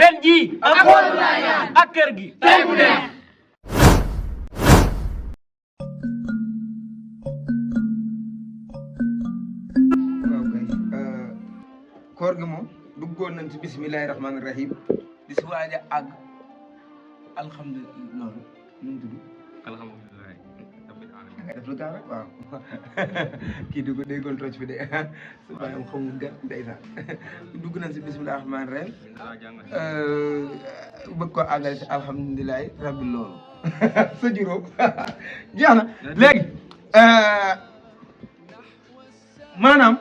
ren jii ak xool naa ñaan ak kër gi tey bu neex. waaw kay koor gi moom duggoon nañ ci bismillahi rahmaani rahim di si waaj a àgg alhamdulilah loolu nu mu tudd. alhamdulilah rabbil alamin. nga def lu gaaw rek waaw kii di ko déggoon toj fi de su bàyyam xamul gàtt ndeysaan dugg nañ si bismillahi rahmaani rahim bëgg ko àggale si alhamdulilahi rabbil loolu sa juróom jeex na léegi maanaam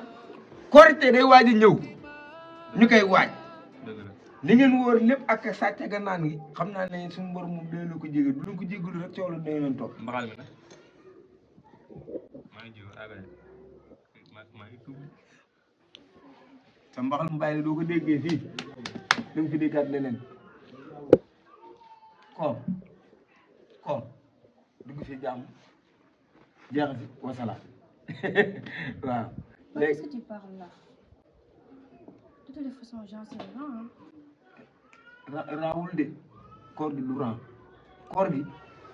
korite day waaj a ñëw ñu koy waaj li ngeen wóor lépp ak sàcc ga naan gi xam naa ne suñu mbor moom day la ko jégal du la ko jégalu rek coow la day leen topp mbaxal mi nag maa ngi jiw àggale maa ngi tuub sa mbaxal mu bàyyi la doo ko déggee fii da nga fi déggaat leneen koor dugg fi jàmm jeexal si wasalaam waaw Qu'est-ce que tu parles là? De toutes les façons, j'en sais rien. raawul de koor gi du ran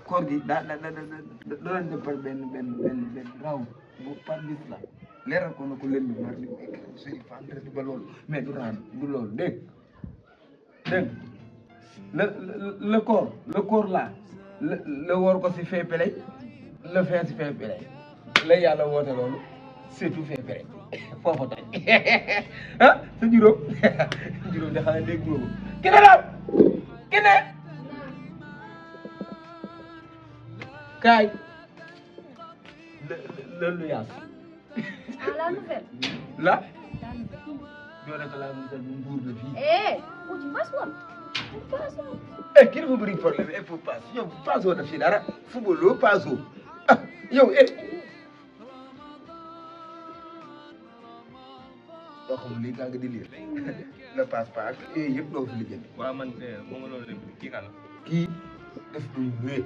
koor gi daa doon def par benn raaw bu par bis la leeral ko na ko leen bi mardi jeudi vendredi ba loolu mais du ran du loolu dégg le koor la la woor ko si fee peley le fee si fee peley la yàlla woote loolu surtout fee peley foofu toj ah sa juróom de xanaa dégg nga ko kene laaw kene kaay lu yaas Ah, la nouvelle. la La nouvelle. doo rek la musal bu mbuur la fii Oh, tu passes quoi? Tu passes quoi? kii dafa bëri problème il faut passe yow paasoo daf fi dara football loo paasoo yow doo xam lii gaa nga di lire le passe pas ak yooyu yëpp doo fi lijjanti waaw man moo nga loolu lépp kii kan la kii def duñ wéet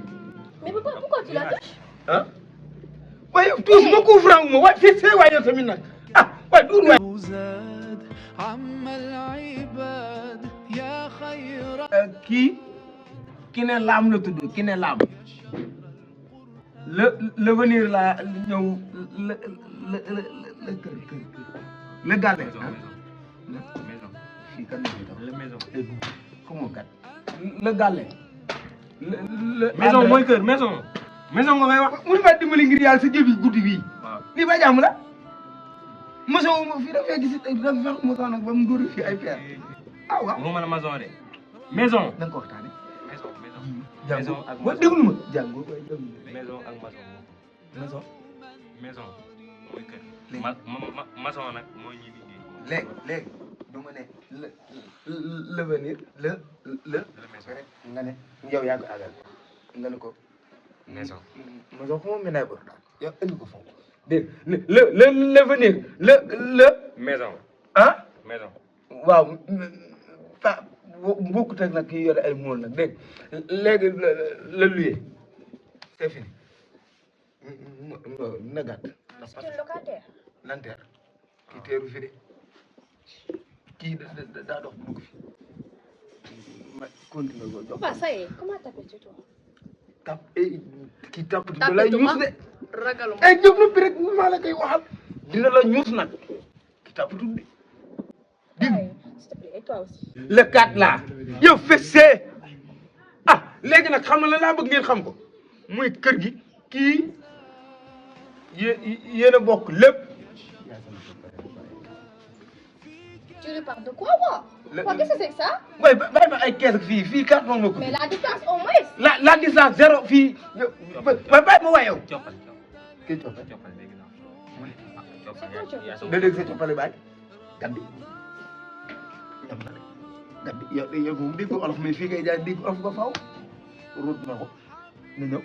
Mais pourquoi tu la touches? ah waaye yow tuuti ma ko franc ma waaye fii see waaye yow tamit nag waaye duur waay kii ne laam la tudd ki ne laam le venir la ñëw le gàlle fii kan la maison xamoo kat le gàlle maison mooy kër maison nga koy wax mënu ma dimbali ngir yàlla sa jëbi guddi bii waaw lii ba jàmm la moso fii dafay gis dafa fekk moso nag ba mu dóor fii ay peer waaw waxuma la maison de maison da nga ko waxtaane maison jàngoo ak wa déglu ma jàngoo koy déglu maison ak maison maison maison mooy kër Léegi. maçon nag mooy ñuy liggéey léegi du ma ne le venir le maison nga ne yow yaa ko àggal nga ne ko maison maison ko moom ménage boobu daal yow indi ko foofu dégg le venir le maison ah maison waaw bokkut ak nag kii yore ay mool nag dégg léegi le lieu c'est fini na gàtt C'est un locataire. lanteer kii teeru fi de kii daa dox dugg fi ma continue ko jox Bah, ça y est. Comment t'appelles-tu toi? tap kii tap da lay ñuus de Regarde-moi. jóg na bi rek maa la koy waxal dina la ñuus nag kii tap tudd de S'il te plaît, et toi aussi. le 4 là yow fessee léegi nag xam na la laa bëgg ngeen xam ko muy kër gi kii yéen a bokk lépp Tu lui parles de quoi, moi? Quoi, qu'est-ce que c'est que ça? waaye bàyyi ma ay kees ak fii carton nga ko Mais la distance au moins. la distance zéro fii yow bàyyi ma waay yow coppal kii coppal coppal léegi naa C'est da dégg sa coppale baay gaddi ñam na de gaddi yow moom dégg olof mais fii ngay jaay dégg olof ba faaw ruut na ko na ñëw